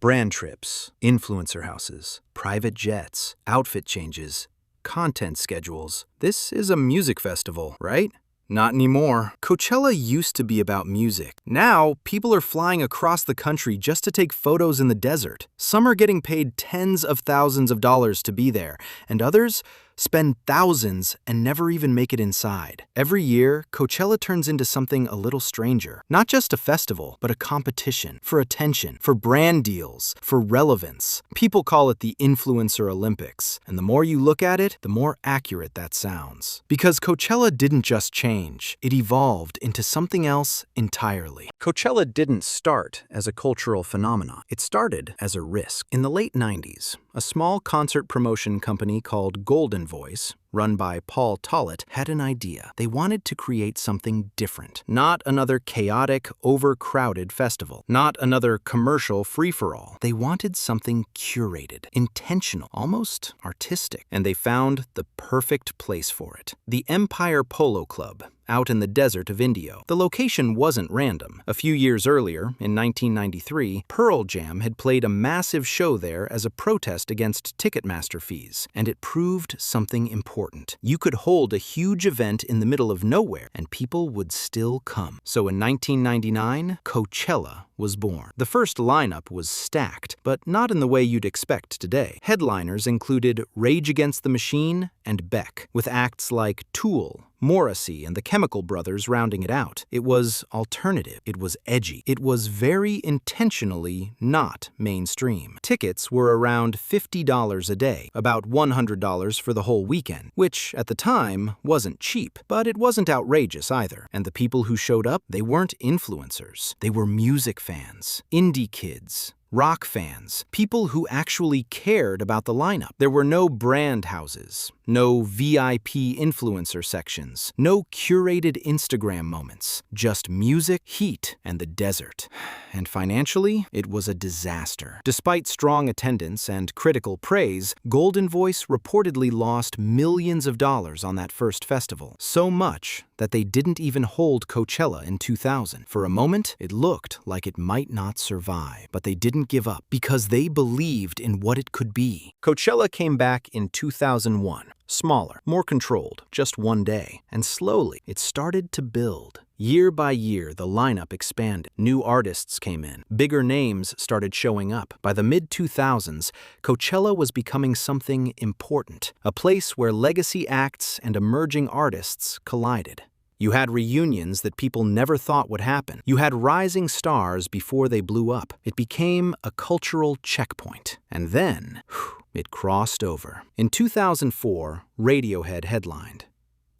Brand trips, influencer houses, private jets, outfit changes, content schedules. This is a music festival, right? Not anymore. Coachella used to be about music. Now, people are flying across the country just to take photos in the desert. Some are getting paid tens of thousands of dollars to be there, and others spend thousands and never even make it inside. Every year, Coachella turns into something a little stranger. Not just a festival, but a competition for attention, for brand deals, for relevance. People call it the Influencer Olympics, and the more you look at it, the more accurate that sounds. Because Coachella didn't just change, it evolved into something else entirely. Coachella didn't start as a cultural phenomenon. It started as a risk. In the late 90s, a small concert promotion company called Goldenvoice, run by Paul Tollett, had an idea. They wanted to create something different. Not another chaotic, overcrowded festival. Not another commercial free-for-all. They wanted something curated, intentional, almost artistic. And they found the perfect place for it. The Empire Polo Club, out in the desert of Indio. The location wasn't random. A few years earlier, in 1993, Pearl Jam had played a massive show there as a protest against Ticketmaster fees, and it proved something important. You could hold a huge event in the middle of nowhere, and people would still come. So in 1999, Coachella was born. The first lineup was stacked, but not in the way you'd expect today. Headliners included Rage Against the Machine and Beck, with acts like Tool, Morrissey, and the Chemical Brothers rounding it out. It was alternative. It was edgy. It was very intentionally not mainstream. Tickets were around $50 a day, about $100 for the whole weekend, which at the time wasn't cheap, but it wasn't outrageous either. And the people who showed up, they weren't influencers. They were music fans, indie kids, rock fans, people who actually cared about the lineup. There were no brand houses, no VIP influencer sections, no curated Instagram moments, just music, heat, and the desert. And financially, it was a disaster. Despite strong attendance and critical praise, Goldenvoice reportedly lost millions of dollars on that first festival. So much that they didn't even hold Coachella in 2000. For a moment, it looked like it might not survive, but they didn't give up because they believed in what it could be. Coachella came back in 2001. Smaller, more controlled, just one day. And slowly, it started to build. Year by year, the lineup expanded. New artists came in. Bigger names started showing up. By the mid-2000s, Coachella was becoming something important, a place where legacy acts and emerging artists collided. You had reunions that people never thought would happen. You had rising stars before they blew up. It became a cultural checkpoint. And then, it crossed over. In 2004, Radiohead headlined.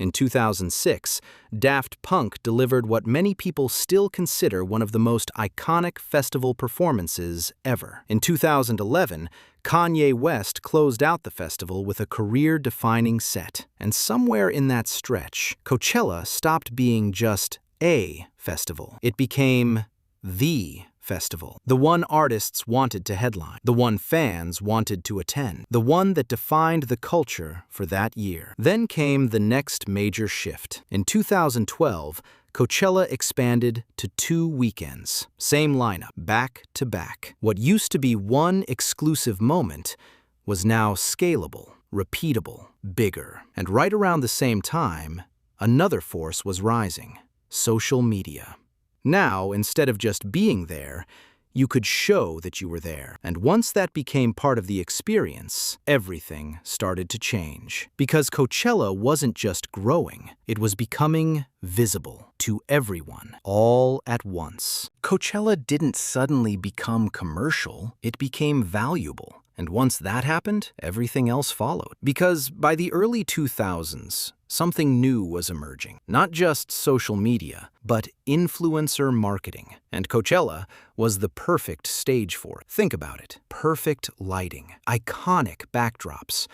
In 2006, Daft Punk delivered what many people still consider one of the most iconic festival performances ever. In 2011, Kanye West closed out the festival with a career-defining set. And somewhere in that stretch, Coachella stopped being just a festival. It became the festival. The one artists wanted to headline, the one fans wanted to attend, the one that defined the culture for that year. Then came the next major shift. In 2012, Coachella expanded to 2 weekends. Same lineup, back to back. What used to be one exclusive moment was now scalable, repeatable, bigger. And right around the same time, another force was rising: social media. Now, instead of just being there, you could show that you were there. And once that became part of the experience, everything started to change. Because Coachella wasn't just growing, it was becoming visible to everyone, all at once. Coachella didn't suddenly become commercial, it became valuable. And once that happened, everything else followed. Because by the early 2000s, something new was emerging. Not just social media, but influencer marketing. And Coachella was the perfect stage for it. Think about it. Perfect lighting, iconic backdrops,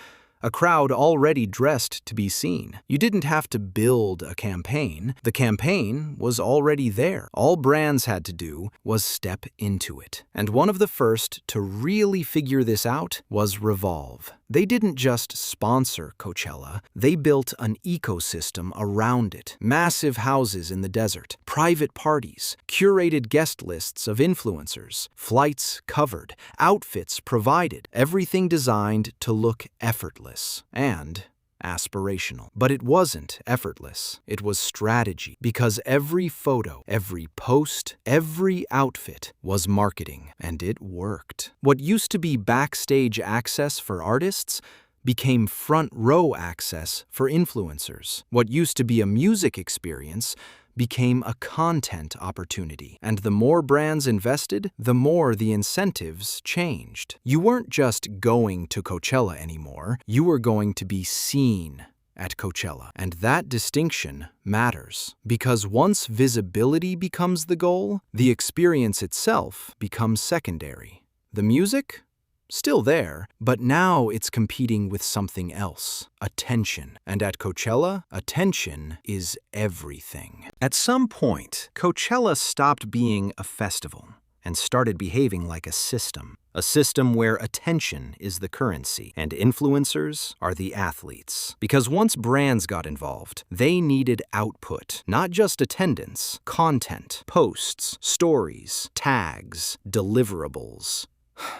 a crowd already dressed to be seen. You didn't have to build a campaign. The campaign was already there. All brands had to do was step into it. And one of the first to really figure this out was Revolve. They didn't just sponsor Coachella, they built an ecosystem around it. Massive houses in the desert, private parties, curated guest lists of influencers, flights covered, outfits provided, everything designed to look effortless and aspirational. But it wasn't effortless. It was strategy, because every photo, every post, every outfit was marketing, and it worked. What used to be backstage access for artists became front row access for influencers. What used to be a music experience became a content opportunity. And the more brands invested, the more the incentives changed. You weren't just going to Coachella anymore, you were going to be seen at Coachella. And that distinction matters, because once visibility becomes the goal, the experience itself becomes secondary. The music? Still there, but now it's competing with something else, attention. And at Coachella, attention is everything. At some point, Coachella stopped being a festival and started behaving like a system where attention is the currency and influencers are the athletes. Because once brands got involved, they needed output, not just attendance, content, posts, stories, tags, deliverables.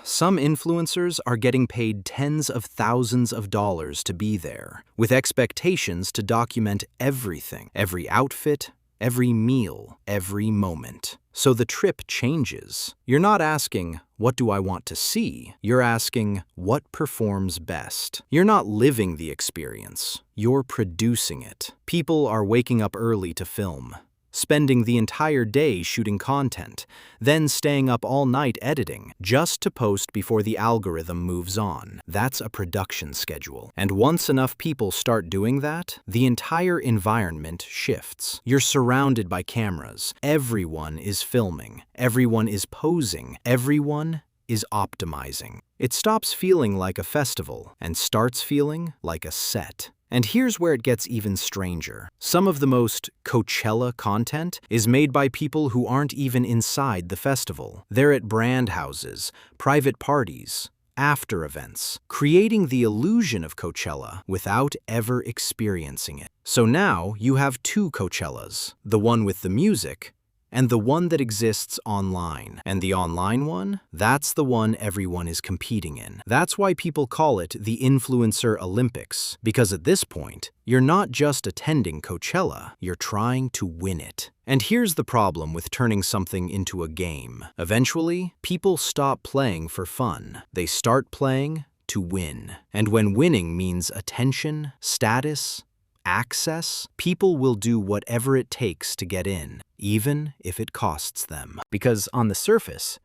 Some influencers are getting paid tens of thousands of dollars to be there, with expectations to document everything, every outfit, every meal, every moment. So the trip changes. You're not asking, what do I want to see? You're asking, what performs best? You're not living the experience. You're producing it. People are waking up early to film, spending the entire day shooting content, then staying up all night editing, just to post before the algorithm moves on. That's a production schedule. And once enough people start doing that, the entire environment shifts. You're surrounded by cameras. Everyone is filming. Everyone is posing. Everyone is optimizing. It stops feeling like a festival and starts feeling like a set. And here's where it gets even stranger. Some of the most Coachella content is made by people who aren't even inside the festival. They're at brand houses, private parties, after events, creating the illusion of Coachella without ever experiencing it. So now you have two Coachellas, the one with the music and the one that exists online. And the online one, that's the one everyone is competing in. That's why people call it the Influencer Olympics, because at this point, you're not just attending Coachella, you're trying to win it. And here's the problem with turning something into a game. Eventually, people stop playing for fun. They start playing to win. And when winning means attention, status, access, people will do whatever it takes to get in, even if it costs them. Because on the surface,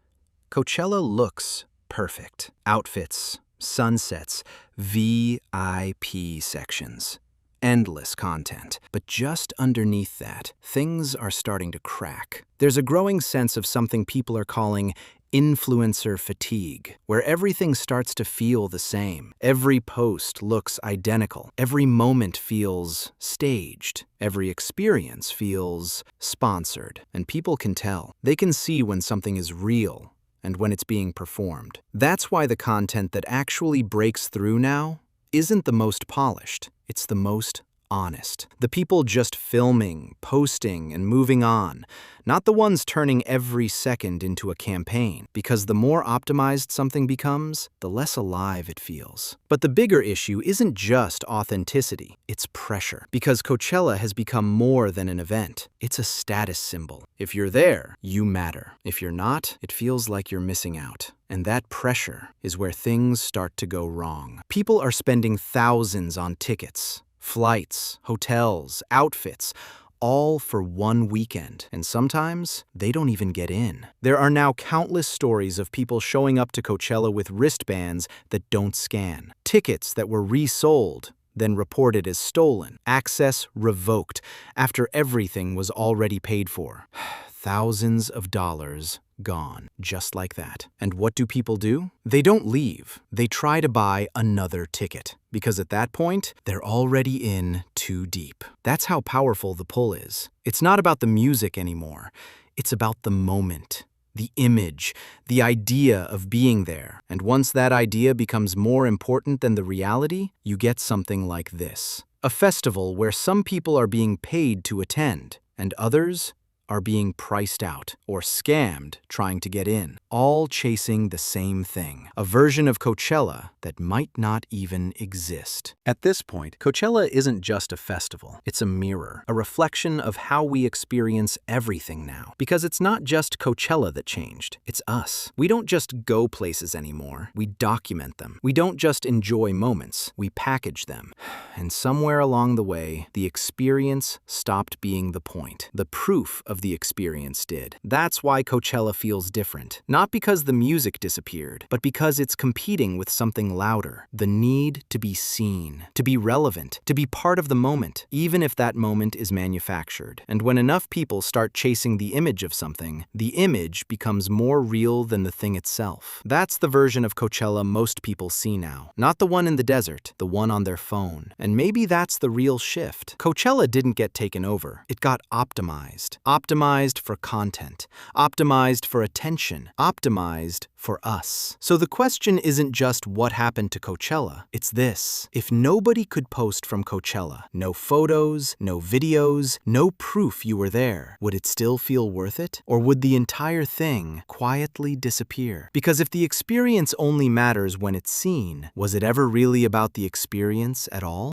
Coachella looks perfect. Outfits, sunsets, VIP sections, endless content. But just underneath that, things are starting to crack. There's a growing sense of something people are calling influencer fatigue, where everything starts to feel the same. Every post looks identical. Every moment feels staged. Every experience feels sponsored. And people can tell. They can see when something is real and when it's being performed. That's why the content that actually breaks through now isn't the most polished. It's the most honest. The people just filming, posting, and moving on, not the ones turning every second into a campaign, because the more optimized something becomes, the less alive it feels. But the bigger issue isn't just authenticity, it's pressure, because Coachella has become more than an event. It's a status symbol. If you're there, you matter. If you're not, it feels like you're missing out. And that pressure is where things start to go wrong. People are spending thousands on tickets, flights, hotels, outfits, all for one weekend. And sometimes they don't even get in. There are now countless stories of people showing up to Coachella with wristbands that don't scan, tickets that were resold, then reported as stolen, access revoked after everything was already paid for. Thousands of dollars gone, just like that. And what do people do? They don't leave. They try to buy another ticket, because at that point, they're already in too deep. That's how powerful the pull is. It's not about the music anymore. It's about the moment. The image, the idea of being there. And once that idea becomes more important than the reality, you get something like this. A festival where some people are being paid to attend, and others are being priced out or scammed trying to get in, all chasing the same thing, a version of Coachella that might not even exist. At this point, Coachella isn't just a festival, it's a mirror, a reflection of how we experience everything now. Because it's not just Coachella that changed, it's us. We don't just go places anymore, we document them. We don't just enjoy moments, we package them. And somewhere along the way, the experience stopped being the point. The proof of the experience did. That's why Coachella feels different. Not because the music disappeared, but because it's competing with something louder. The need to be seen, to be relevant, to be part of the moment, even if that moment is manufactured. And when enough people start chasing the image of something, the image becomes more real than the thing itself. That's the version of Coachella most people see now. Not the one in the desert, the one on their phone. And maybe that's the real shift. Coachella didn't get taken over. It got optimized. Optimized for content. Optimized for attention. Optimized for us. So the question isn't just what happened to Coachella. It's this. If nobody could post from Coachella, no photos, no videos, no proof you were there, would it still feel worth it? Or would the entire thing quietly disappear? Because if the experience only matters when it's seen, was it ever really about the experience at all?